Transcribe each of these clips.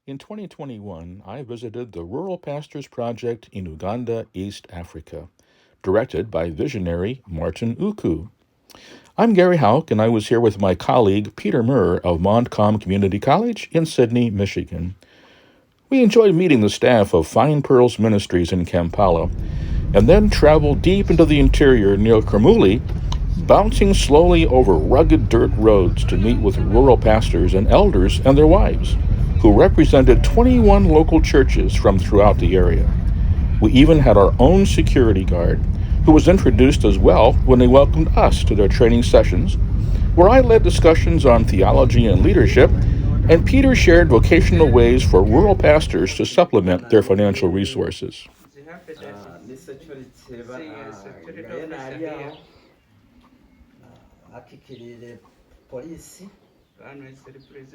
In 2021, I visited the Rural Pastors Project in Uganda, East Africa, directed by visionary Martin Uku. I'm Gary Hauk, and I was here with my colleague Peter Murr of Montcalm Community College in Sydney, Michigan. We enjoyed meeting the staff of Fine Pearls Ministries in Kampala, and then traveled deep into the interior near Kermuli, bouncing slowly over rugged dirt roads to meet with rural pastors and elders and their wives, who represented 21 local churches from throughout the area. We even had our own security guard, who was introduced as well when they welcomed us to their training sessions, where I led discussions on theology and leadership, and Peter shared vocational ways for rural pastors to supplement their financial resources.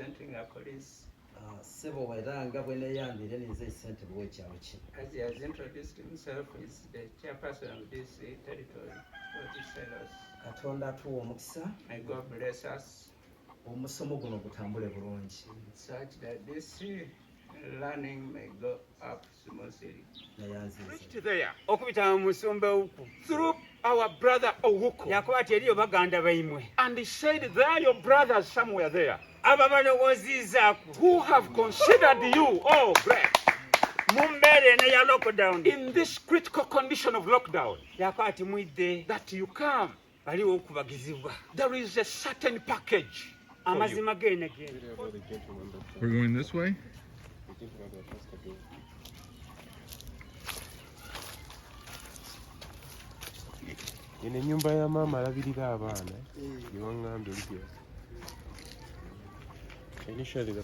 Representing our police. As he has introduced himself, he's the chairperson of this territory for the sellers. May God bless us such that this learning may go up smoothly. Reached there. Through our brother Owuku. And he said, there are your brothers somewhere there who have considered you, oh, bless, in this critical condition of lockdown, that you come. There is a certain package. We're going this way? In nyumba ya mama alabirira abaana niwaŋŋambye olugero. Initially the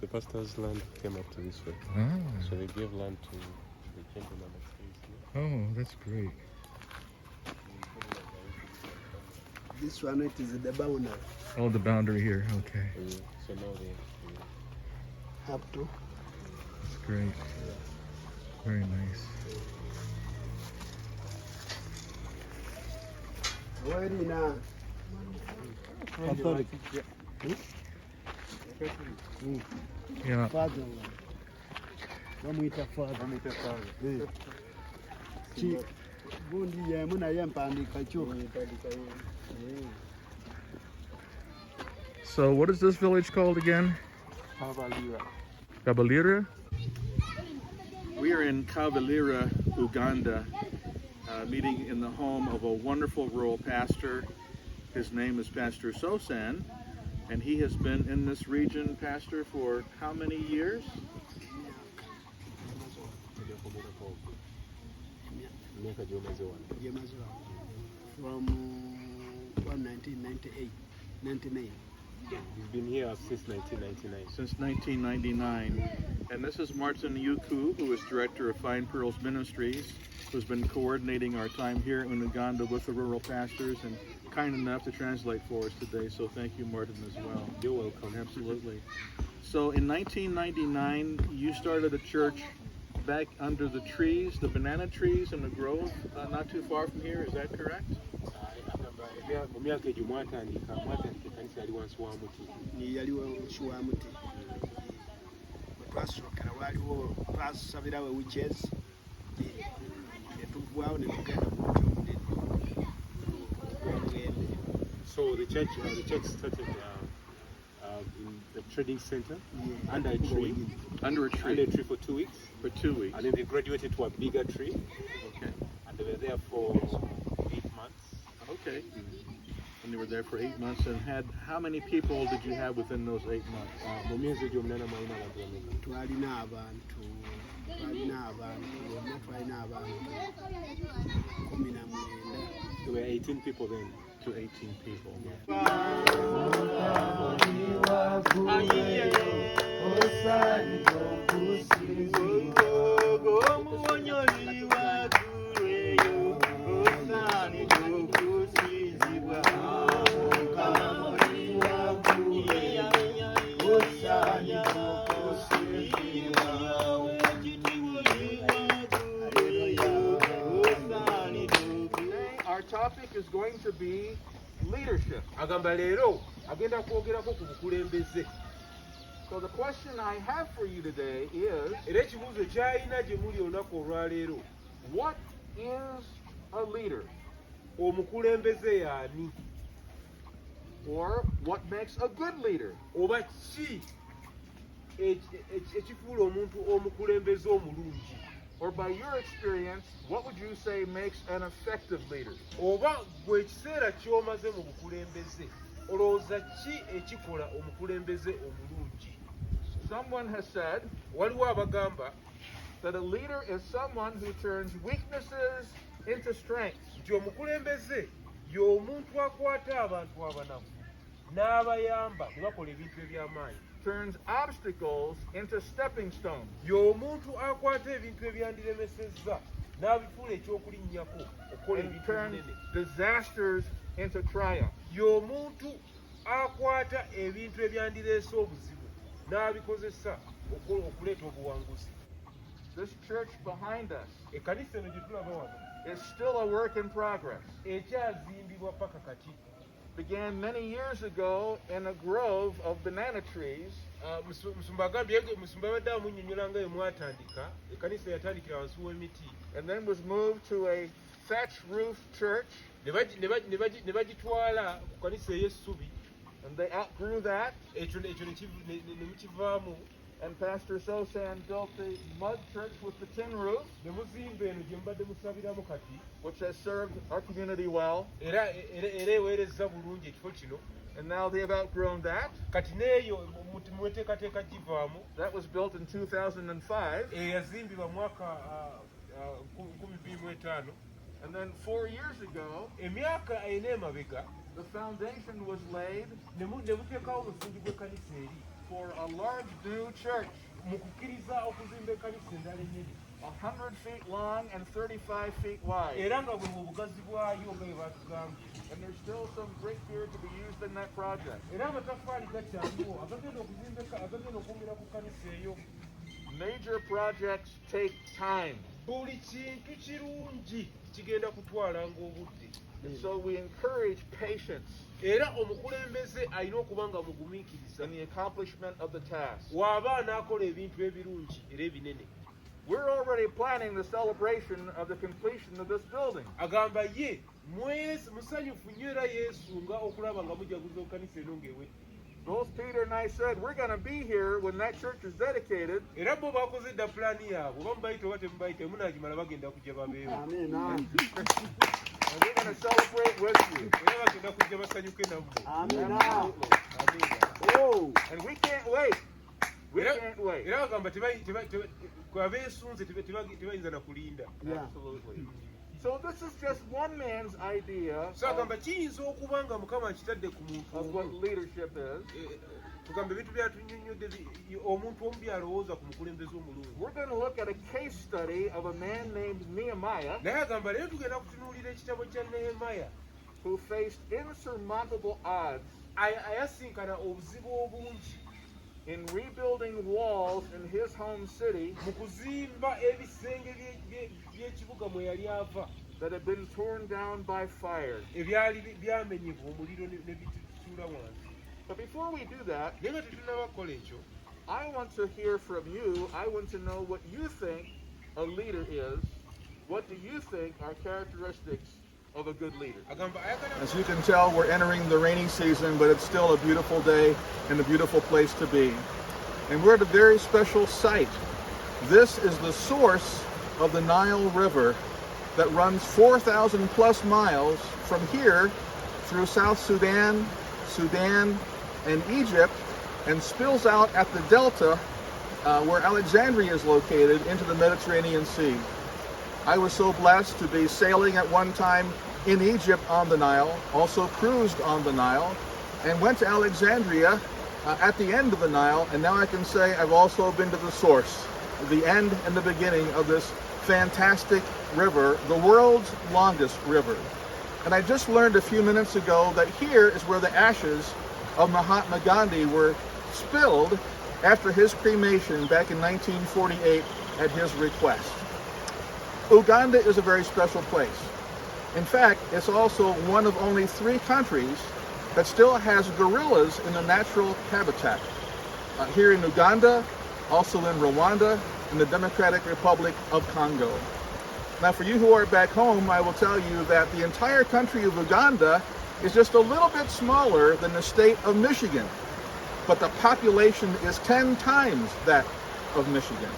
pastor's land came up to this way. So they gave land to the gentleman that stays here. Oh, that's great. This one it is the boundary. Oh, the boundary here, okay. So now they Up to. That's great. Very nice. Where is now? Catholic. Yeah. Father. Wamwita father. Bundi ye muna yempandika chu. So what is this village called again? Kabalira? We are in Kabalira, Uganda, meeting in the home of a wonderful rural pastor. His name is Pastor Sosan, and he has been in this region, Pastor, for how many years? From 1998, 99. He's been here since 1999. Since 1999. And this is Martin Uku, who is director of Fine Pearls Ministries, who's been coordinating our time here in Uganda with the rural pastors and kind enough to translate for us today. So thank you, Martin, as well. You're welcome. Absolutely. So in 1999, you started a church back under the trees, the banana trees in the grove, not too far from here. Is that correct? Mu myaka egyo mwatandika ekkanisa yali wansi wa muti. Yaliwo wansi wa muti. Twasookera waliwo twasabirawo witches. Netuvaawo ne tugenda ku muti omulende. So the church started in the trading center under a tree. Under a tree for 2 weeks. For 2 weeks. And then they graduated to a bigger tree. Okay. And they were there for 8 months. Okay. And you were there for 8 months, and had how many people did you have within those 8 months? Twalina abantu 19. There were 18 people then. To 18 people. Our topic is going to be leadership. Agamba leero agenda kwogerako ku bukulembeze. So the question I have for you today is, era ekibuuzo kyalina gye muli olunaku olwaleero, what is a leader? omukulembeze y'ani? Or what makes a good leader? Oba ki ekifuula omuntu omukulembeze omulungi? Or by your experience, what would you say makes an effective leader? Oba gwe ekiseera ky'omaze mu bukulembeze, olowooza ki ekikola omukulembeze omulungi? Someone has said Waliwo abagamba that a leader is someone who turns weaknesses into strengths. nti omukulembeze y'omuntu akwata abantu abanafu n'abayamba ne bakola ebintu eby'amaanyi. Turns obstacles into stepping stones. Y'omuntu akwata ebintu ebyandiremesezza n'abifuula ekyokulinnyako okukola And ebintu turns ebinene. disasters into triumph. Y'omuntu akwata ebintu ebyandireese obuzibu n'abikozesa okuleeta obuwanguzi. This church behind us Ekkanisa eno gye tulaba wano is still a work in progress. ekyazimbibwa paka kati. Began many years ago in a grove of banana trees, Musumba agambye Musumba abadde amunnyonnyola nga bwe mwatandika, ekkanisa yatandikira wansi w'emiti and then was moved to a thatch roof church, ne bagitwala ku kkanisa ey'essubi. and they outgrew that, Ekyo ne mukivaamu and Pastor Sosan built the mud church with the tin roof, ne muzimba eno gye mubadde musabiramu kati, which has served our community well, era eweerezza bulungi ekifo kino. and now they have outgrown that. Kati n'eyo mweteekateeka givaamu, That was built in 2005, eyazimbibwa mwaka 2005. and then 4 years ago, Emyaka ena emabega the foundation was laid ne muteekawo omusingi gw'ekkanisa eri for a large new church, mu kukkiriza okuzimba ekkanisa endala ennene, 100 feet long and 35 feet wide. era nga bwe mu bugazi bwayo nga bwe batugambye. And there's still some brick here to be used in that project. Era amatafaali gakyaliwo agagenda okwongera ku kkanisa eyo. Major projects take time. Buli kintu kirungi kigenda kutwalanga obudde. And so we encourage patience Era omukulembeze alina okuba nga mugumiikiriza in the accomplishment of the task. bw'aba anaakola ebintu ebirungi era ebinene. We're already planning the celebration of the completion of this building. Agamba ye musanyufu nnyo era yeesunga okulaba nga mujaguza ekkanisa eno ng'ewedde. Both Peter and I said we're going to be here when that church is dedicated, Era bo bakoze dda pulaani yaabwe oba mubayita oba temubayita emunaagimala bagenda kujja babeewo. Amina. and we're going to celebrate with you. Era bagenda kujja basanyuke nammwe. Amina. Amiina. Oh. And we can't wait. We Era can't wait. era bagamba abeesunze tebayinza na kulinda. Yeah. Absolutely. So this is just one man's idea So agamba kiyinza okuba nga Mukama akitadde ku muntu of what omu. leadership is. Tugamba ebintu byatunyonnyodde omuntu omu byalowooza ku mukulembeze omulungi. We're going to look at a case study of a man named Nehemiah Naye agamba leero tugenda kutunuulira ekitabo kya Nehemiya who faced insurmountable odds ayasinkana obuzibu obungi in rebuilding walls in his home city mu kuzimba ebisenge by'ekibuga mwe yali ava that had been torn down by fire. ebyali byamenyebwa omuliro ne bitusuula wansi. But before we do that, Naye nga tetunnaba kukola ekyo, I want to hear from you. I want to know what you think a leader is. What do you think are characteristics of a good leader? agamba ayagala As you can tell, we're entering the rainy season, but it's still a beautiful day and a beautiful place to be. And we're at a very special site. This is the source of the Nile River that runs 4,000 plus miles from here through South Sudan, and Egypt, and spills out at the delta where Alexandria is located into the Mediterranean Sea. I was so blessed to be sailing at one time in Egypt on the Nile, also cruised on the Nile, and went to Alexandria at the end of the Nile, and now I can say I've also been to the source, the end and the beginning of this fantastic river, the world's longest river. And I just learned a few minutes ago that here is where the ashes of Mahatma Gandhi were spilled after his cremation back in 1948 at his request. Uganda is a very special place. In fact, it's also one of only 3 countries that still has gorillas in the natural habitat. here in Uganda, also in Rwanda, and the Democratic Republic of Congo. Now, for you who are back home, I will tell you that the entire country of Uganda is just a little bit smaller than the state of Michigan, but the population is 10 times that of Michigan.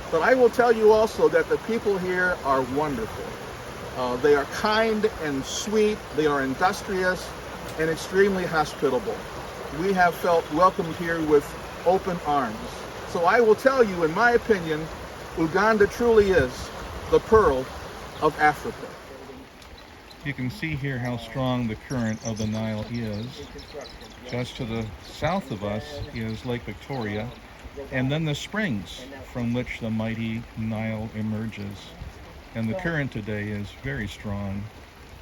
But I will tell you also that the people here are wonderful. They are kind and sweet, they are industrious, and extremely hospitable. We have felt welcomed here with open arms. So I will tell you, in my opinion, Uganda truly is the pearl of Africa. You can see here how strong the current of the Nile is. Just to the south of us is Lake Victoria, and then the springs from which the mighty Nile emerges. And the current today is very strong,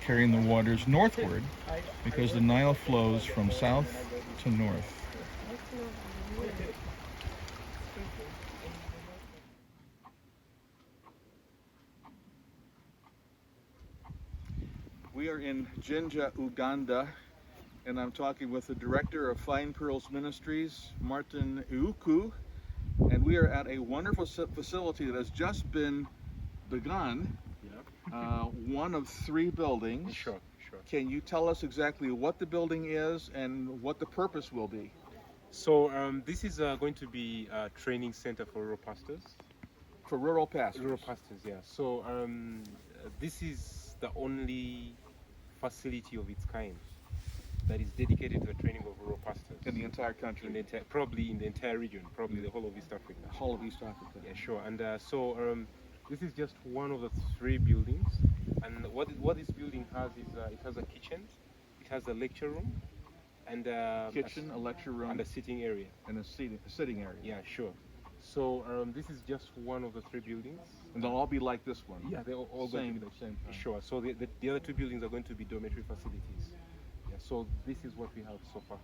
carrying the waters northward because the Nile flows from south to north. We are in Jinja, Uganda, and I'm talking with the director of Fine Pearls Ministries, Martin Uku, and we are at a wonderful facility that has just been begun. One of 3 buildings. Sure. Can you tell us exactly what the building is and what the purpose will be? So this is going to be a training center for rural pastors. For rural pastors? Rural pastors, yeah. So this is the only facility of its kind that is dedicated to the training of rural pastors. In the entire country? Probably in the entire region, probably the whole of East Africa. The whole of East Africa? Yeah, sure. And so this is just one of the 3 buildings. And what this building has is it has a kitchen, it has a lecture room, and a lecture room, and a sitting area. And a sitting area. Yeah, sure. So this is just one of the 3 buildings. And they'll all be like this one? Yeah, they're all going to be the same time. Sure. So the other 2 buildings are going to be dormitory facilities. Yeah, so this is what we have so far.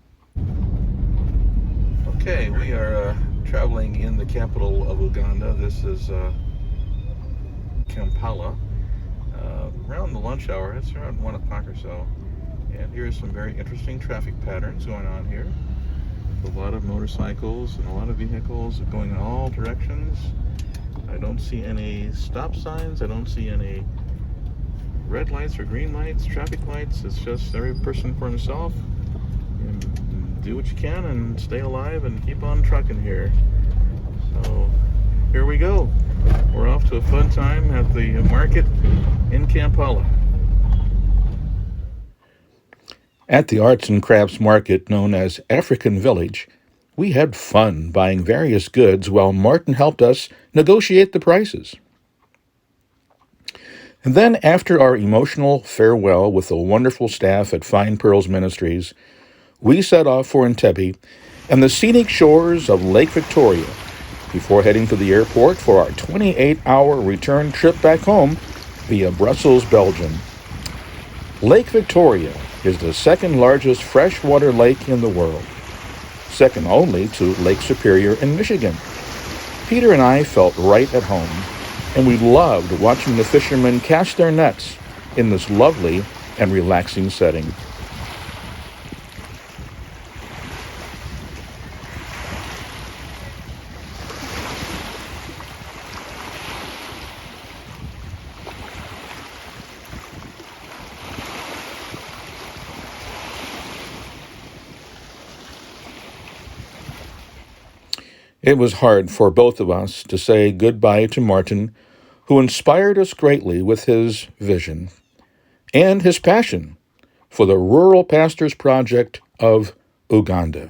Okay, we are traveling in the capital of Uganda. This is Kampala. Around the lunch hour, it's around 1 o'clock or so. And here's some very interesting traffic patterns going on here. A lot of motorcycles and a lot of vehicles going in all directions. I don't see any stop signs. I don't see any red lights or green lights, traffic lights. It's just every person for himself. And do what you can and stay alive and keep on trucking here. So here we go. We're off to a fun time at the market in Kampala. At the arts and crafts market known as African Village, we had fun buying various goods while Martin helped us negotiate the prices. And then, after our emotional farewell with the wonderful staff at Fine Pearls Ministries, we set off for Entebbe and the scenic shores of Lake Victoria before heading to the airport for our 28-hour return trip back home via Brussels, Belgium. Lake Victoria is the 2nd largest freshwater lake in the world, second only to Lake Superior in Michigan. Peter and I felt right at home, and we loved watching the fishermen cast their nets in this lovely and relaxing setting. It was hard for both of us to say goodbye to Martin, who inspired us greatly with his vision and his passion for the Rural Pastors Project of Uganda.